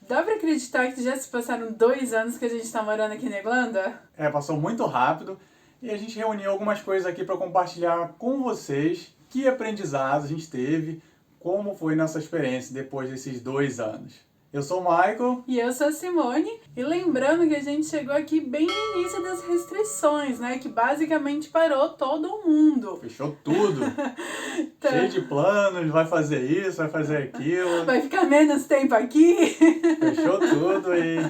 Dá pra acreditar que já se passaram 2 anos que a gente tá morando aqui na Irlanda? Passou muito rápido e a gente reuniu algumas coisas aqui para compartilhar com vocês que aprendizado a gente teve, como foi nossa experiência depois desses 2 anos. Eu sou o Michael. E eu sou a Simone, e lembrando que a gente chegou aqui bem no início das restrições, né? Que basicamente parou todo mundo. Fechou tudo. Então, Cheio de planos, vai fazer isso, vai fazer aquilo. vai ficar menos tempo aqui. Fechou tudo e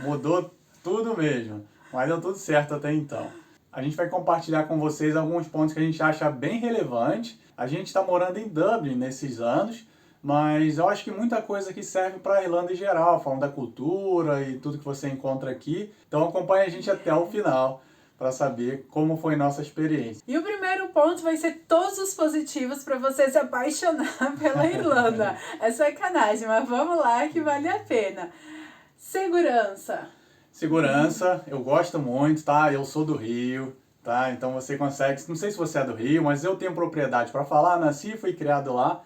mudou tudo mesmo. Mas deu tudo certo até então. A gente vai compartilhar com vocês alguns pontos que a gente acha bem relevantes. A gente está morando em Dublin nesses anos, mas eu acho que muita coisa aqui serve para a Irlanda em geral, falando da cultura e tudo que você encontra aqui. Então acompanhe a gente até o final para saber como foi nossa experiência. E o primeiro ponto vai ser todos os positivos para você se apaixonar pela Irlanda. É sacanagem, mas vamos lá que vale a pena. Segurança. Segurança, eu gosto muito, tá? Eu sou do Rio, tá? Então você consegue, não sei se você é do Rio, mas eu tenho propriedade para falar, nasci e fui criado lá.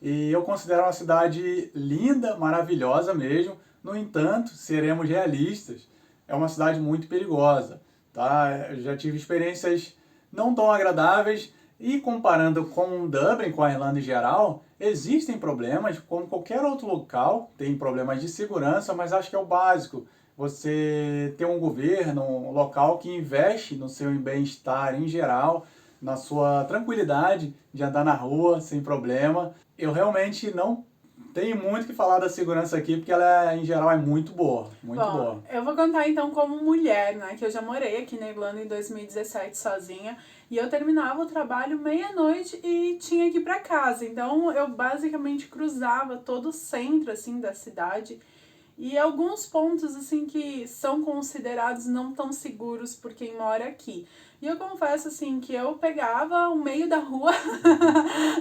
E eu considero uma cidade linda, maravilhosa mesmo. No entanto, seremos realistas, é uma cidade muito perigosa, tá? Eu já tive experiências não tão agradáveis e comparando com Dublin, com a Irlanda em geral, existem problemas, como qualquer outro local, tem problemas de segurança, mas acho que é o básico. Você ter um governo, um local que investe no seu bem-estar em geral, na sua tranquilidade de andar na rua sem problema. Eu realmente não tenho muito o que falar da segurança aqui, porque ela, em geral, é muito boa, muito boa. Eu vou contar então como mulher, né, que eu já morei aqui na Irlanda em 2017 sozinha, e eu terminava o trabalho meia-noite e tinha que ir pra casa. Então eu basicamente cruzava todo o centro assim da cidade. E alguns pontos assim que são considerados não tão seguros por quem mora aqui. E eu confesso assim que eu pegava o meio da rua,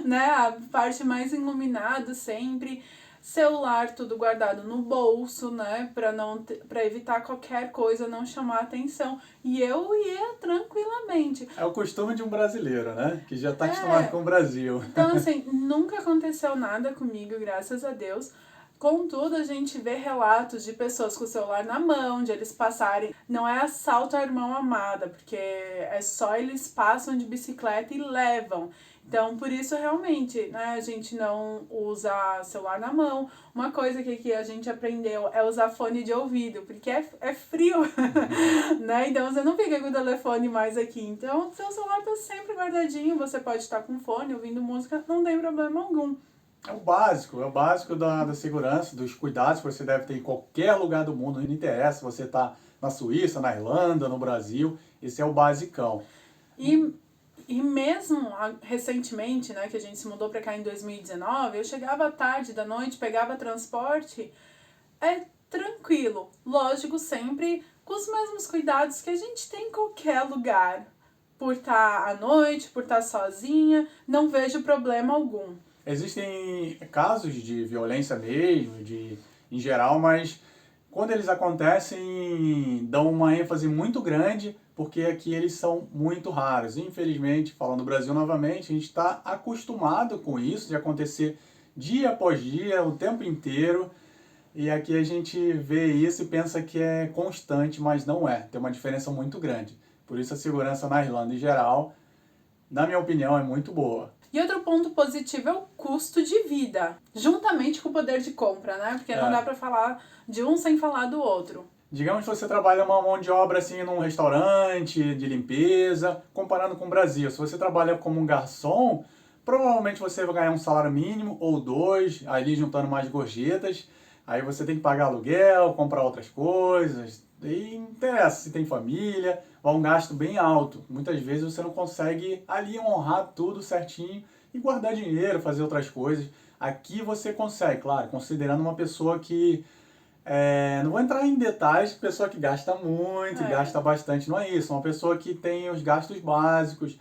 né, a parte mais iluminada sempre, celular tudo guardado no bolso, né, para evitar qualquer coisa não chamar atenção. E eu ia tranquilamente. É o costume de um brasileiro, né? Que já está acostumado com o Brasil. Então assim, nunca aconteceu nada comigo, graças a Deus. Contudo, a gente vê relatos de pessoas com o celular na mão, de eles passarem. Não é assalto à irmã amada, porque é só eles passam de bicicleta e levam. Então, por isso, realmente, né, a gente não usa celular na mão. Uma coisa que aqui a gente aprendeu é usar fone de ouvido, porque é frio, né? Então, você não fica com o telefone mais aqui. Então, seu celular tá sempre guardadinho, você pode estar com fone, ouvindo música, não tem problema algum. É o básico da segurança, dos cuidados que você deve ter em qualquer lugar do mundo, não interessa se você está na Suíça, na Irlanda, no Brasil, esse é o basicão. E mesmo recentemente, né, que a gente se mudou para cá em 2019, eu chegava à tarde da noite, pegava transporte, é tranquilo, lógico, sempre com os mesmos cuidados que a gente tem em qualquer lugar. Por estar à noite, por estar sozinha, não vejo problema algum. Existem casos de violência mesmo, em geral, mas quando eles acontecem, dão uma ênfase muito grande, porque aqui eles são muito raros. Infelizmente, falando do Brasil novamente, a gente está acostumado com isso, de acontecer dia após dia, o tempo inteiro, e aqui a gente vê isso e pensa que é constante, mas não é. Tem uma diferença muito grande. Por isso a segurança na Irlanda em geral, na minha opinião, é muito boa. E outro ponto positivo é o custo de vida, juntamente com o poder de compra, né? Porque não dá pra falar de um sem falar do outro. Digamos que você trabalha uma mão de obra assim num restaurante de limpeza, comparando com o Brasil. Se você trabalha como um garçom, provavelmente você vai ganhar um salário mínimo ou dois, ali juntando mais gorjetas. Aí você tem que pagar aluguel, comprar outras coisas. E interessa se tem família, vai um gasto bem alto. Muitas vezes você não consegue ali honrar tudo certinho e guardar dinheiro, fazer outras coisas. Aqui você consegue, claro, considerando uma pessoa que... não vou entrar em detalhes, pessoa que gasta muito, gasta bastante, não é isso. Uma pessoa que tem os gastos básicos,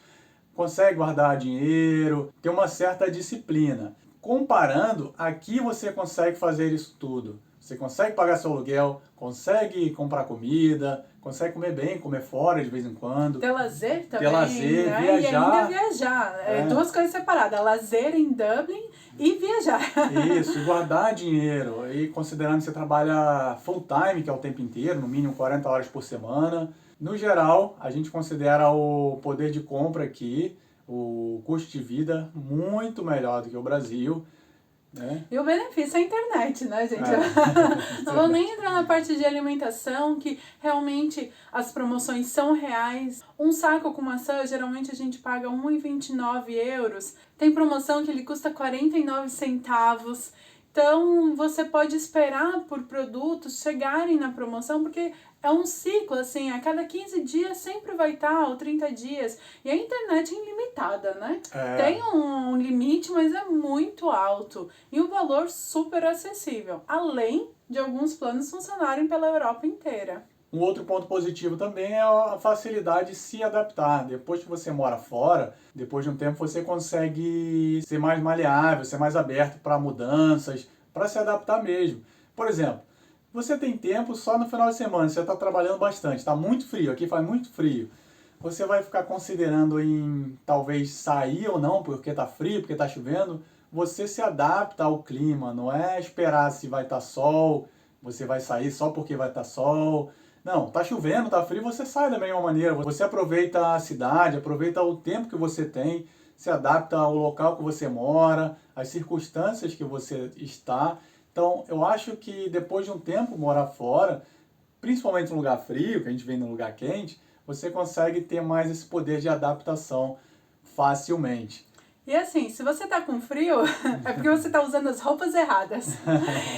consegue guardar dinheiro, tem uma certa disciplina. Comparando, aqui você consegue fazer isso tudo. Você consegue pagar seu aluguel, consegue comprar comida, consegue comer bem, comer fora de vez em quando. Ter lazer também, ter lazer, né? viajar. E ainda viajar. Duas coisas separadas, lazer em Dublin e viajar. Isso, e guardar dinheiro. E considerando que você trabalha full time, que é o tempo inteiro, no mínimo 40 horas por semana. No geral, a gente considera o poder de compra aqui, o custo de vida, muito melhor do que o Brasil. Né? E o benefício é a internet, né, gente? Não vou É. nem entrar na parte de alimentação, que realmente as promoções são reais. Um saco com maçã, geralmente a gente paga 1,29 euros. Tem promoção que ele custa 49 centavos. Então, você pode esperar por produtos chegarem na promoção, porque é um ciclo, assim, a cada 15 dias sempre vai estar, ou 30 dias. E a internet é ilimitada, né? Tem um limite, mas é muito alto. E um valor super acessível, além de alguns planos funcionarem pela Europa inteira. Um outro ponto positivo também é a facilidade de se adaptar. Depois que você mora fora, depois de um tempo você consegue ser mais maleável, ser mais aberto para mudanças, para se adaptar mesmo. Por exemplo, você tem tempo só no final de semana, você está trabalhando bastante, está muito frio, aqui faz muito frio. Você vai ficar considerando em talvez sair ou não, porque está frio, porque está chovendo. Você se adapta ao clima, não é esperar se vai estar sol, você vai sair só porque vai estar sol. Não, tá chovendo, tá frio, você sai da mesma maneira. Você aproveita a cidade, aproveita o tempo que você tem, se adapta ao local que você mora, às circunstâncias que você está. Então, eu acho que depois de um tempo morar fora, principalmente em um lugar frio, que a gente vem num lugar quente, você consegue ter mais esse poder de adaptação facilmente. E assim, se você tá com frio, é porque você tá usando as roupas erradas.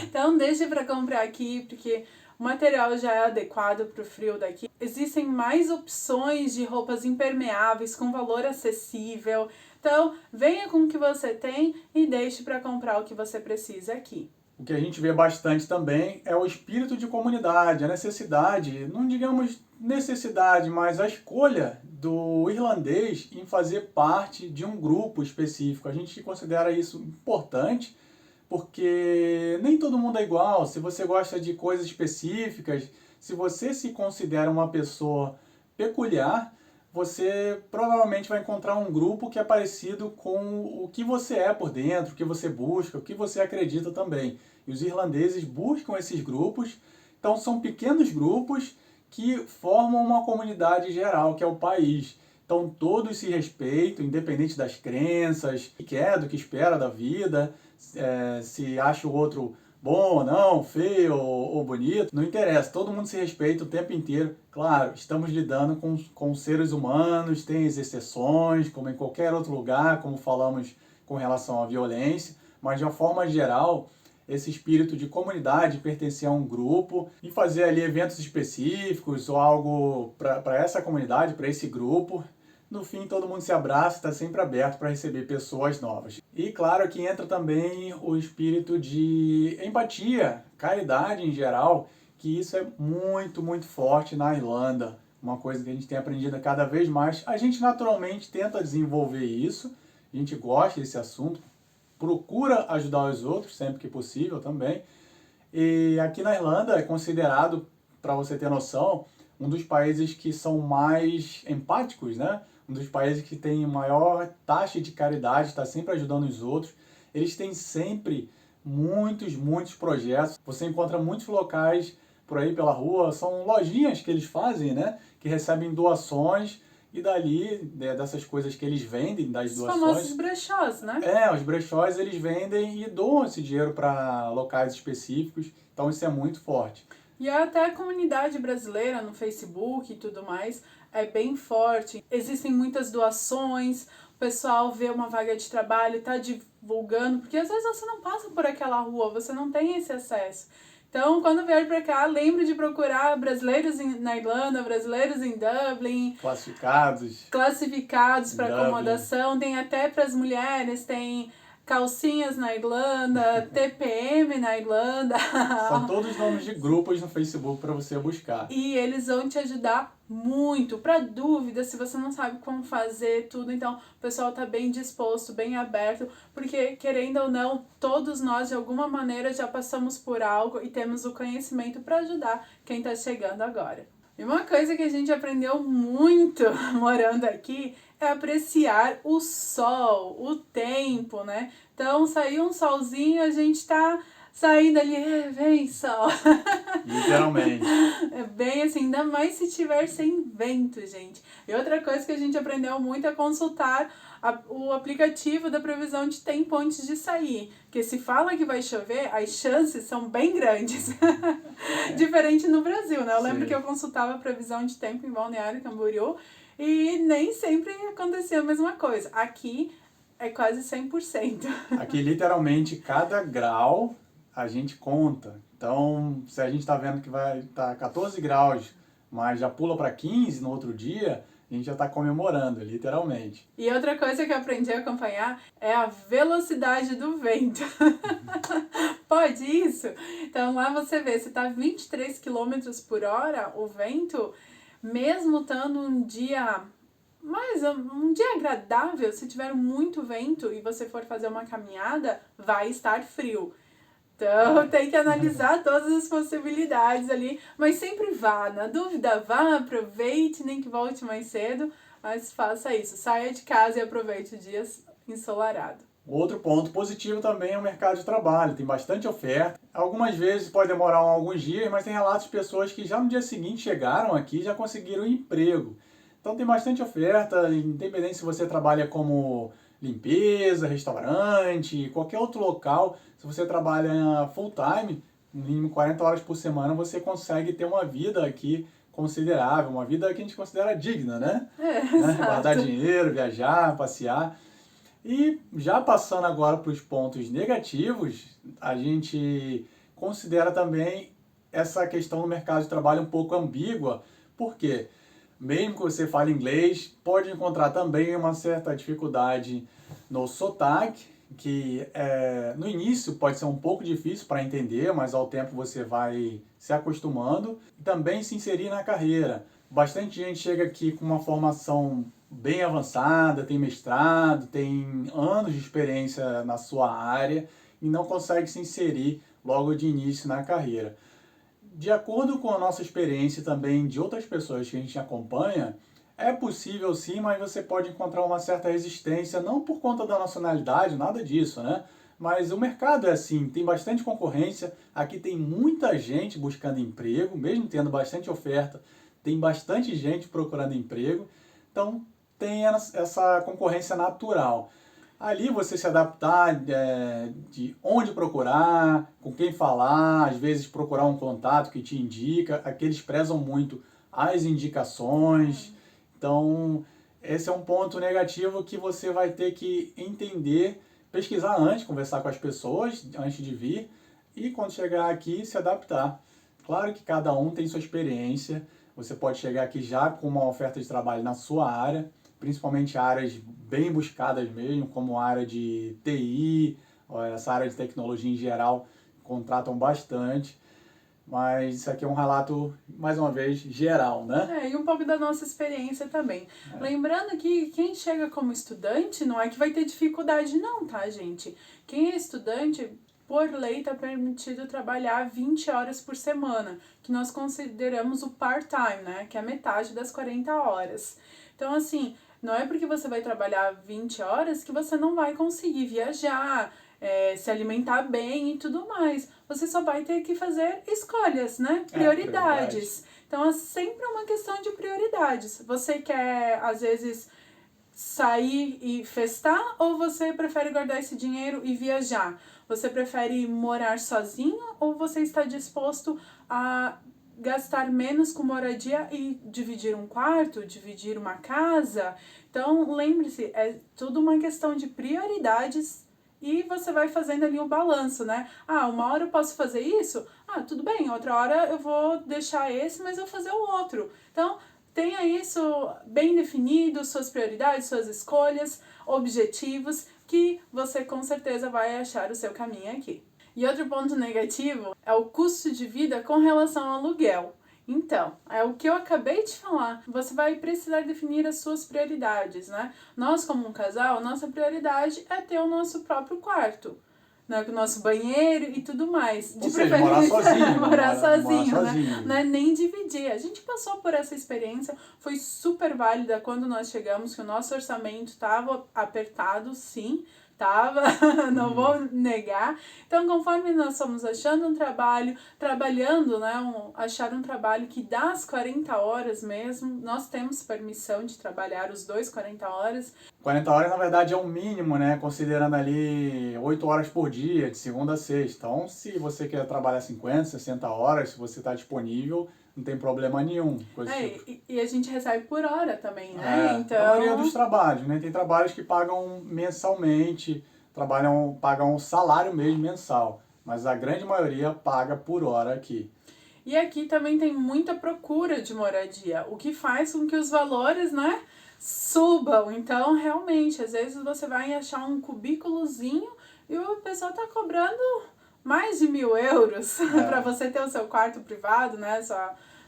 Então, deixe para comprar aqui, porque o material já é adequado para o frio daqui. Existem mais opções de roupas impermeáveis com valor acessível. Então, venha com o que você tem e deixe para comprar o que você precisa aqui. O que a gente vê bastante também é o espírito de comunidade, a necessidade, não digamos necessidade, mas a escolha do irlandês em fazer parte de um grupo específico. A gente considera isso importante, porque nem todo mundo é igual. Se você gosta de coisas específicas, se você se considera uma pessoa peculiar, você provavelmente vai encontrar um grupo que é parecido com o que você é por dentro, o que você busca, o que você acredita também. E os irlandeses buscam esses grupos, então são pequenos grupos que formam uma comunidade geral, que é o país. Então todos se respeitam, independente das crenças, do que quer, do que espera da vida, se acha o outro bom ou não, feio ou bonito, não interessa, todo mundo se respeita o tempo inteiro. Claro, estamos lidando com seres humanos, tem as exceções, como em qualquer outro lugar, como falamos com relação à violência, mas de uma forma geral, esse espírito de comunidade, pertencer a um grupo e fazer ali eventos específicos ou algo para essa comunidade, para esse grupo. No fim, todo mundo se abraça e está sempre aberto para receber pessoas novas. E claro que entra também o espírito de empatia, caridade em geral, que isso é muito, muito forte na Irlanda. Uma coisa que a gente tem aprendido cada vez mais. A gente naturalmente tenta desenvolver isso, a gente gosta desse assunto, procura ajudar os outros sempre que possível também. E aqui na Irlanda é considerado, para você ter noção, um dos países que são mais empáticos, né? Um dos países que tem maior taxa de caridade, está sempre ajudando os outros. Eles têm sempre muitos projetos. Você encontra muitos locais por aí pela rua, são lojinhas que eles fazem, né? Que recebem doações e dali, dessas coisas que eles vendem, das doações... Os famosos brechós, né? Os brechós eles vendem e doam esse dinheiro para locais específicos. Então isso é muito forte. E até a comunidade brasileira no Facebook e tudo mais é bem forte. Existem muitas doações, o pessoal vê uma vaga de trabalho, está divulgando, porque às vezes você não passa por aquela rua, você não tem esse acesso. Então, quando vier para cá, lembre de procurar brasileiros na Irlanda, brasileiros em Dublin. Classificados Classificados para acomodação. Tem até para as mulheres, tem Calcinhas na Irlanda, TPM na Irlanda. São todos nomes de grupos no Facebook para você buscar. E eles vão te ajudar muito. Para dúvidas, se você não sabe como fazer tudo, então o pessoal tá bem disposto, bem aberto, porque querendo ou não, todos nós de alguma maneira já passamos por algo e temos o conhecimento para ajudar quem tá chegando agora. E uma coisa que a gente aprendeu muito morando aqui é apreciar o sol, o tempo, né? Então, saiu um solzinho, a gente tá saindo ali, vem sol. Literalmente. É bem assim, ainda mais se tiver sem vento, gente. E outra coisa que a gente aprendeu muito é consultar o aplicativo da previsão de tempo antes de sair. Porque se fala que vai chover, as chances são bem grandes. Diferente no Brasil, né? Eu lembro que eu consultava a previsão de tempo em Balneário Camboriú e nem sempre acontecia a mesma coisa. Aqui é quase 100%. Aqui, literalmente, cada grau a gente conta. Então, se a gente está vendo que vai estar 14 graus, mas já pula para 15 no outro dia, a gente já está comemorando, literalmente. E outra coisa que eu aprendi a acompanhar é a velocidade do vento. Pode isso? Então lá você vê, se tá 23 km por hora, o vento, mesmo estando um dia agradável, se tiver muito vento e você for fazer uma caminhada, vai estar frio. Então, tem que analisar todas as possibilidades ali, mas sempre vá, na dúvida vá, aproveite, nem que volte mais cedo, mas faça isso, saia de casa e aproveite o dia ensolarado. Outro ponto positivo também é o mercado de trabalho, tem bastante oferta. Algumas vezes pode demorar alguns dias, mas tem relatos de pessoas que já no dia seguinte chegaram aqui e já conseguiram um emprego. Então tem bastante oferta, independente se você trabalha como limpeza, restaurante, qualquer outro local, se você trabalha full time, no mínimo 40 horas por semana, você consegue ter uma vida aqui considerável, uma vida que a gente considera digna, né? Guardar dinheiro, viajar, passear. E já passando agora para os pontos negativos, a gente considera também essa questão do mercado de trabalho um pouco ambígua, porque mesmo que você fale inglês, pode encontrar também uma certa dificuldade no sotaque, que no início pode ser um pouco difícil para entender, mas ao tempo você vai se acostumando. E também se inserir na carreira. Bastante gente chega aqui com uma formação bem avançada, tem mestrado, tem anos de experiência na sua área e não consegue se inserir logo de início na carreira. De acordo com a nossa experiência também de outras pessoas que a gente acompanha, é possível sim, mas você pode encontrar uma certa resistência, não por conta da nacionalidade, nada disso, né? Mas o mercado é assim, tem bastante concorrência, aqui tem muita gente buscando emprego, mesmo tendo bastante oferta, tem bastante gente procurando emprego, então tem essa concorrência natural. Ali você se adaptar de onde procurar, com quem falar, às vezes procurar um contato que te indica, aqui eles prezam muito as indicações. Então, esse é um ponto negativo que você vai ter que entender, pesquisar antes, conversar com as pessoas antes de vir e quando chegar aqui se adaptar. Claro que cada um tem sua experiência, você pode chegar aqui já com uma oferta de trabalho na sua área, principalmente áreas bem buscadas mesmo, como a área de TI, essa área de tecnologia em geral, contratam bastante. Mas isso aqui é um relato, mais uma vez, geral, né? E um pouco da nossa experiência também. Lembrando que quem chega como estudante não é que vai ter dificuldade não, tá, gente? Quem é estudante, por lei, está permitido trabalhar 20 horas por semana, que nós consideramos o part-time, né? Que é metade das 40 horas. Então, assim, não é porque você vai trabalhar 20 horas que você não vai conseguir viajar, se alimentar bem e tudo mais. Você só vai ter que fazer escolhas, né? Prioridades. Então, é sempre uma questão de prioridades. Você quer, às vezes, sair e festar ou você prefere guardar esse dinheiro e viajar? Você prefere morar sozinho ou você está disposto a gastar menos com moradia e dividir um quarto, dividir uma casa? Então, lembre-se, é tudo uma questão de prioridades e você vai fazendo ali um balanço, né? Uma hora eu posso fazer isso? Tudo bem, outra hora eu vou deixar esse, mas eu vou fazer o outro. Então, tenha isso bem definido, suas prioridades, suas escolhas, objetivos, que você com certeza vai achar o seu caminho aqui. E outro ponto negativo é o custo de vida com relação ao aluguel. Então, é o que eu acabei de falar. Você vai precisar definir as suas prioridades, né? Nós, como um casal, nossa prioridade é ter o nosso próprio quarto, né? Com o nosso banheiro e tudo mais. Ou seja, morar sozinho. morar sozinho, morar né? sozinho. Não é nem dividir. A gente passou por essa experiência, foi super válida quando nós chegamos, que o nosso orçamento estava apertado, sim. Não vou negar. Então, conforme nós fomos achando um trabalho, trabalhando, né, achar um trabalho que dá as 40 horas mesmo, nós temos permissão de trabalhar os 40 horas. 40 horas, na verdade, é o mínimo, né? Considerando ali 8 horas por dia, de segunda a sexta. Então, se você quer trabalhar 50, 60 horas, se você está disponível, não tem problema nenhum. E a gente recebe por hora também, né? Então... A maioria dos trabalhos, né? Tem trabalhos que pagam mensalmente, pagam um salário mesmo mensal. Mas a grande maioria paga por hora aqui. E aqui também tem muita procura de moradia, o que faz com que os valores, né, subam. Então, realmente, às vezes você vai achar um cubículozinho e o pessoal tá cobrando mais de 1.000 euros para você ter o seu quarto privado, né,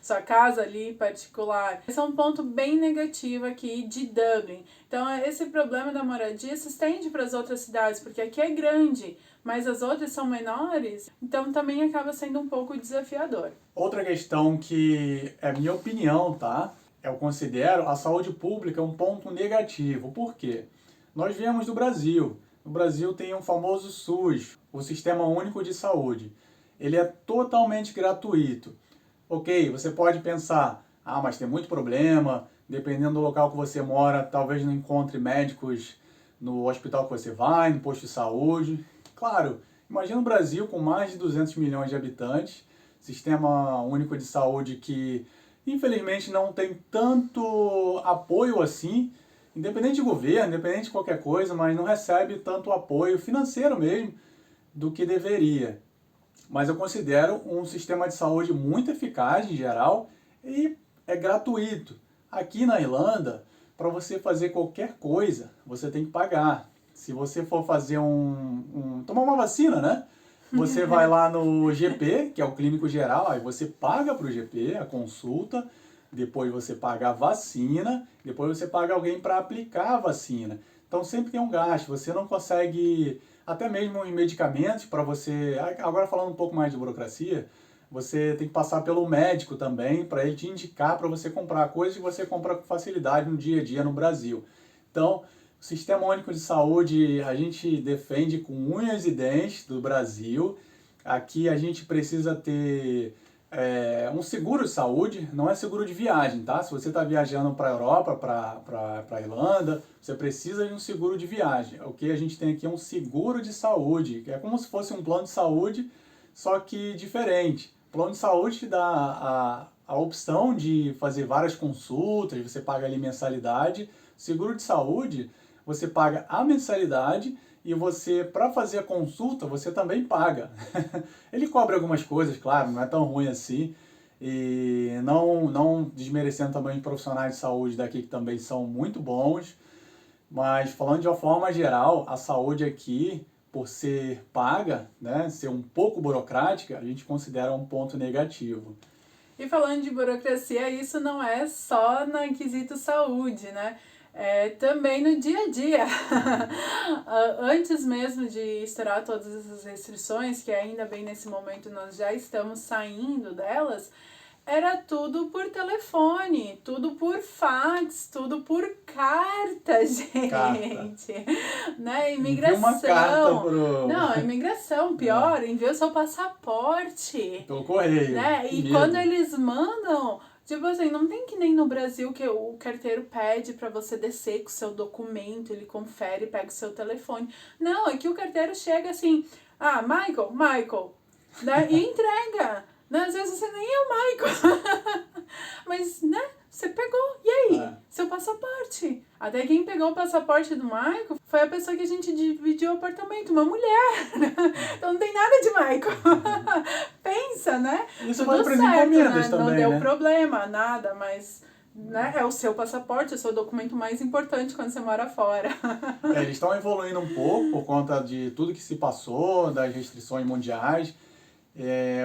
sua casa ali particular. Esse é um ponto bem negativo aqui de Dublin. Então, esse problema da moradia se estende para as outras cidades, porque aqui é grande, mas as outras são menores, então também acaba sendo um pouco desafiador. Outra questão que é minha opinião, tá? Eu considero a saúde pública um ponto negativo. Por quê? Nós viemos do Brasil. No Brasil tem um famoso SUS, o Sistema Único de Saúde. Ele é totalmente gratuito. Ok, você pode pensar, mas tem muito problema, dependendo do local que você mora, talvez não encontre médicos no hospital que você vai, no posto de saúde. Claro, imagina o Brasil com mais de 200 milhões de habitantes, Sistema Único de Saúde que infelizmente não tem tanto apoio assim, independente de governo, independente de qualquer coisa, mas não recebe tanto apoio financeiro mesmo do que deveria. Mas eu considero um sistema de saúde muito eficaz em geral e é gratuito. Aqui na Irlanda, para você fazer qualquer coisa, você tem que pagar. Se você for fazer tomar uma vacina, né? Você vai lá no GP, que é o clínico geral, aí você paga para o GP a consulta, depois você paga a vacina, depois você paga alguém para aplicar a vacina. Então sempre tem um gasto, você não consegue, até mesmo em medicamentos, para você, agora falando um pouco mais de burocracia, você tem que passar pelo médico também, para ele te indicar para você comprar coisas que você compra com facilidade no dia a dia no Brasil. Então, o Sistema Único de Saúde a gente defende com unhas e dentes do Brasil. Aqui a gente precisa ter um seguro de saúde, não é seguro de viagem, tá? Se você está viajando para a Europa, para a Irlanda, você precisa de um seguro de viagem. O que a gente tem aqui é um seguro de saúde, que é como se fosse um plano de saúde, só que diferente. O plano de saúde te dá a opção de fazer várias consultas, você paga ali mensalidade. Seguro de saúde, você paga a mensalidade e você, para fazer a consulta, você também paga. Ele cobra algumas coisas, claro, não é tão ruim assim. E não desmerecendo também os profissionais de saúde daqui, que também são muito bons. Mas falando de uma forma geral, a saúde aqui, por ser paga, né, ser um pouco burocrática, a gente considera um ponto negativo. E falando de burocracia, isso não é só no quesito saúde, né? Também no dia a dia. Antes mesmo de estourar todas essas restrições, que ainda bem nesse momento nós já estamos saindo delas, era tudo por telefone, tudo por fax, tudo por carta, gente. Né? Imigração. Uma carta pro... Não, imigração, pior, envia o seu passaporte. Pelo correio. Né? E quando eles mandam... Tipo assim, não tem que nem no Brasil que o carteiro pede pra você descer com o seu documento, ele confere, pega o seu telefone. Não, aqui o carteiro chega assim, Michael, né? E entrega. Né? Às vezes você nem é o Michael. Mas, né? Você pegou. E aí? Seu passaporte. Até quem pegou o passaporte do Michael foi a pessoa que a gente dividiu o apartamento, uma mulher. Então não tem nada de Michael. Pensa, né? Isso tudo vai para as certo, encomendas né? também, Não deu né? problema, nada, mas né, é o seu passaporte, é o seu documento mais importante quando você mora fora. Eles estão evoluindo um pouco por conta de tudo que se passou, das restrições mundiais.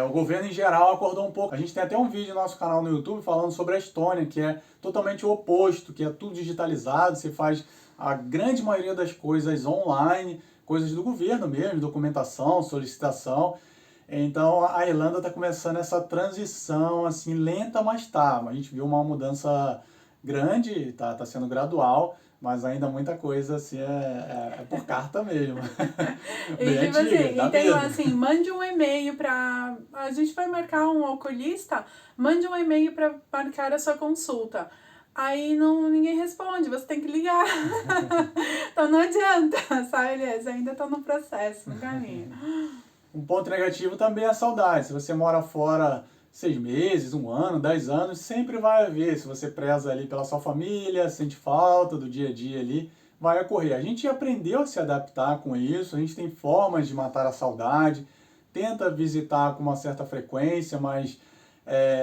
O governo em geral acordou um pouco. A gente tem até um vídeo no nosso canal no YouTube falando sobre a Estônia, que é totalmente o oposto, que é tudo digitalizado, você faz a grande maioria das coisas online, coisas do governo mesmo, documentação, solicitação. Então a Irlanda está começando essa transição assim lenta, mas tá. A gente viu uma mudança grande, tá sendo gradual, mas ainda muita coisa assim é por carta mesmo. Bem E tipo antiga, assim, dá e tem medo. assim, mande um e-mail pra. A gente vai marcar um oculista, mande um e-mail pra marcar a sua consulta. Aí ninguém responde, você tem que ligar. Então não adianta, sabe? Eles ainda estão no processo, no caminho. Um ponto negativo também é a saudade. Se você mora fora 6 meses, 1 ano, 10 anos, sempre vai haver. Se você preza ali pela sua família, sente falta do dia a dia ali, vai ocorrer. A gente aprendeu a se adaptar com isso, a gente tem formas de matar a saudade, tenta visitar com uma certa frequência, mas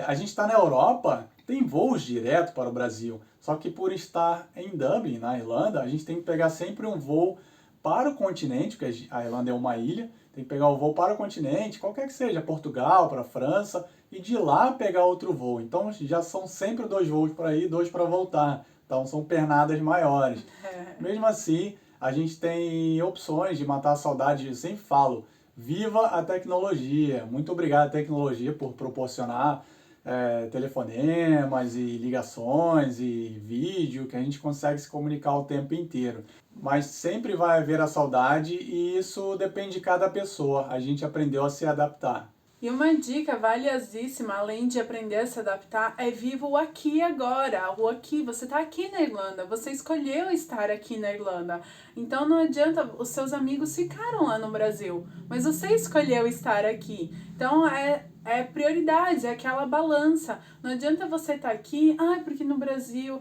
a gente está na Europa, tem voos direto para o Brasil. Só que por estar em Dublin, na Irlanda, a gente tem que pegar sempre um voo para o continente, porque a Irlanda é uma ilha, tem que pegar o voo para o continente, qualquer que seja, Portugal, para a França, e de lá pegar outro voo. Então já são sempre 2 voos para ir, 2 para voltar. Então são pernadas maiores. Mesmo assim, a gente tem opções de matar a saudade, eu sempre falo, viva a tecnologia. Muito obrigado, tecnologia, por proporcionar telefonemas e ligações e vídeo, que a gente consegue se comunicar o tempo inteiro. Mas sempre vai haver a saudade e isso depende de cada pessoa. A gente aprendeu a se adaptar. E uma dica valiosíssima, além de aprender a se adaptar, é viva o aqui e agora. O aqui, você está aqui na Irlanda, você escolheu estar aqui na Irlanda. Então não adianta, os seus amigos ficaram lá no Brasil, mas você escolheu estar aqui. Então é prioridade, é aquela balança. Não adianta você estar aqui, porque no Brasil,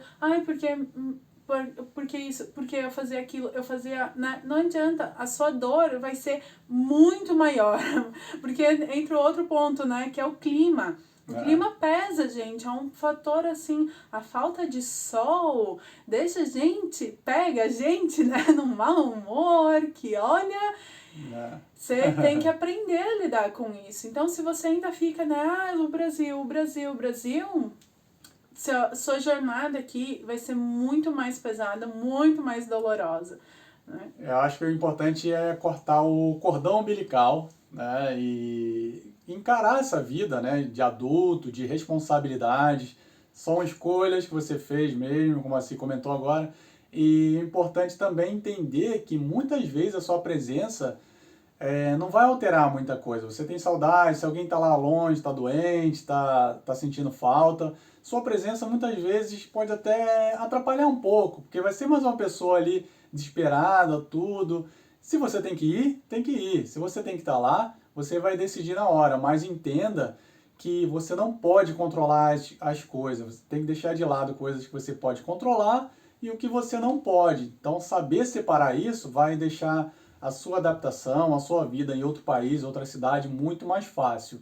porque isso, porque eu fazia aquilo, eu fazia. Né? Não adianta, a sua dor vai ser muito maior. Porque entra outro ponto, né? Que é o clima. O clima pesa, gente. É um fator assim. A falta de sol deixa a gente, pega a gente, né? Num mau humor, que olha. Você tem que aprender a lidar com isso. Então, se você ainda fica, né? O Brasil. Sua jornada aqui vai ser muito mais pesada, muito mais dolorosa. Né? Eu acho que o importante é cortar o cordão umbilical, né, e encarar essa vida, né, de adulto, de responsabilidades. São escolhas que você fez mesmo, como a Ci comentou agora. E é importante também entender que muitas vezes a sua presença não vai alterar muita coisa. Você tem saudade, se alguém está lá longe, está doente, está sentindo falta, sua presença muitas vezes pode até atrapalhar um pouco, porque vai ser mais uma pessoa ali desesperada, tudo. Se você tem que ir, tem que ir. Se você tem que estar lá, você vai decidir na hora, mas entenda que você não pode controlar as coisas. Você tem que deixar de lado coisas que você pode controlar e o que você não pode. Então, saber separar isso vai deixar a sua adaptação, a sua vida em outro país, outra cidade, muito mais fácil.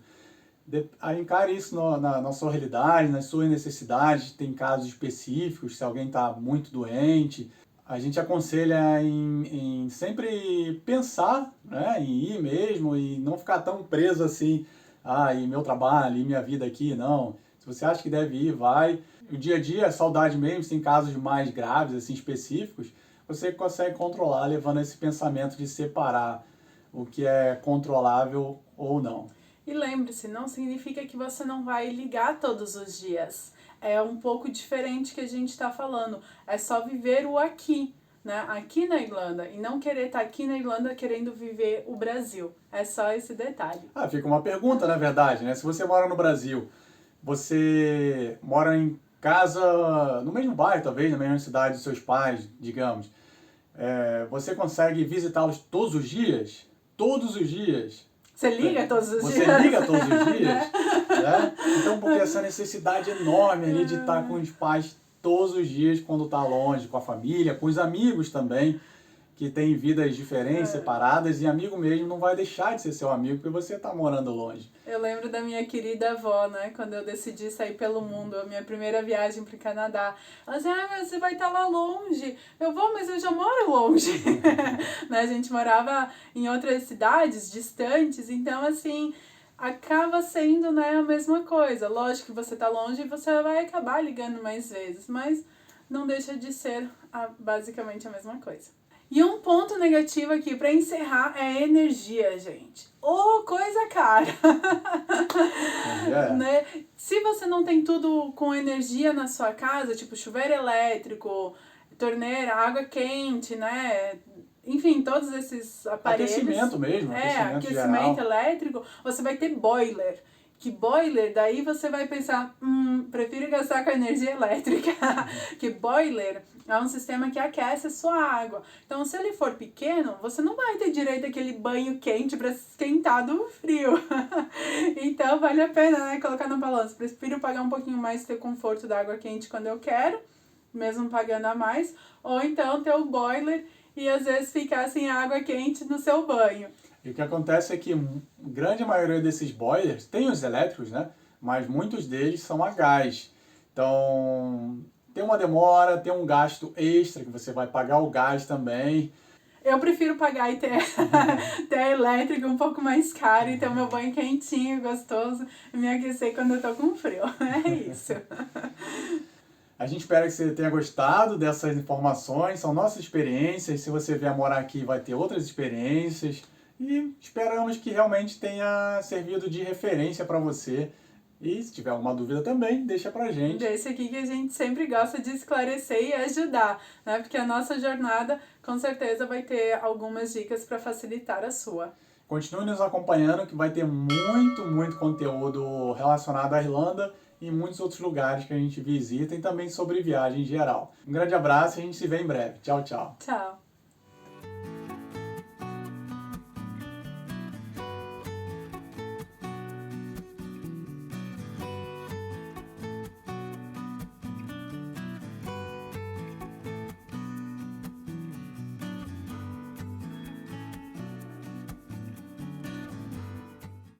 Encare isso na sua realidade, nas suas necessidades. Tem casos específicos, se alguém está muito doente. A gente aconselha em sempre pensar, né, em ir mesmo e não ficar tão preso assim, e meu trabalho, e minha vida aqui, não. Se você acha que deve ir, vai. O dia a dia, saudade mesmo, tem casos mais graves, assim, específicos, você consegue controlar, levando esse pensamento de separar o que é controlável ou não. E lembre-se, não significa que você não vai ligar todos os dias. É um pouco diferente que a gente está falando. É só viver o aqui, né? Aqui na Irlanda. E não querer estar aqui na Irlanda querendo viver o Brasil. É só esse detalhe. Fica uma pergunta, na verdade, né? Se você mora no Brasil, você mora em casa, no mesmo bairro, talvez, na mesma cidade dos seus pais, digamos. Você consegue visitá-los todos os dias? Todos os dias? Você liga todos os dias? Você liga todos os dias? Né? Então, porque essa necessidade enorme ali de estar com os pais todos os dias quando está longe, com a família, com os amigos também. que tem vidas diferentes, separadas, e amigo mesmo não vai deixar de ser seu amigo porque você tá morando longe. Eu lembro da minha querida avó, né? Quando eu decidi sair pelo mundo, a minha primeira viagem pro Canadá. Ela dizia, mas você vai estar lá longe. Eu vou, mas eu já moro longe. Né? A gente morava em outras cidades distantes, então assim, acaba sendo, né, a mesma coisa. Lógico que você tá longe e você vai acabar ligando mais vezes, mas não deixa de ser basicamente a mesma coisa. E um ponto negativo aqui pra encerrar é energia, gente. Coisa cara! Né? Se você não tem tudo com energia na sua casa, tipo chuveiro elétrico, torneira, água quente, né? Enfim, todos esses aparelhos. Aquecimento mesmo, aquecimento elétrico, você vai ter boiler. Que boiler, daí você vai pensar, prefiro gastar com energia elétrica. Que boiler é um sistema que aquece a sua água. Então, se ele for pequeno, você não vai ter direito àquele banho quente para esquentar do frio. Então, vale a pena, né, colocar na balança. Prefiro pagar um pouquinho mais e ter conforto da água quente quando eu quero, mesmo pagando a mais. Ou então ter o boiler e às vezes ficar sem água quente no seu banho. E o que acontece é que a grande maioria desses boilers, tem os elétricos, né? Mas muitos deles são a gás. Então, tem uma demora, tem um gasto extra que você vai pagar o gás também. Eu prefiro pagar e ter elétrico um pouco mais caro e ter o meu banho quentinho, gostoso e me aquecer quando eu tô com frio. É isso. A gente espera que você tenha gostado dessas informações, são nossas experiências. Se você vier morar aqui, vai ter outras experiências. E esperamos que realmente tenha servido de referência para você. E se tiver alguma dúvida também, deixa pra gente. Deixa aqui que a gente sempre gosta de esclarecer e ajudar, né? Porque a nossa jornada, com certeza, vai ter algumas dicas para facilitar a sua. Continue nos acompanhando que vai ter muito conteúdo relacionado à Irlanda e muitos outros lugares que a gente visita e também sobre viagem em geral. Um grande abraço e a gente se vê em breve. Tchau, tchau. Tchau.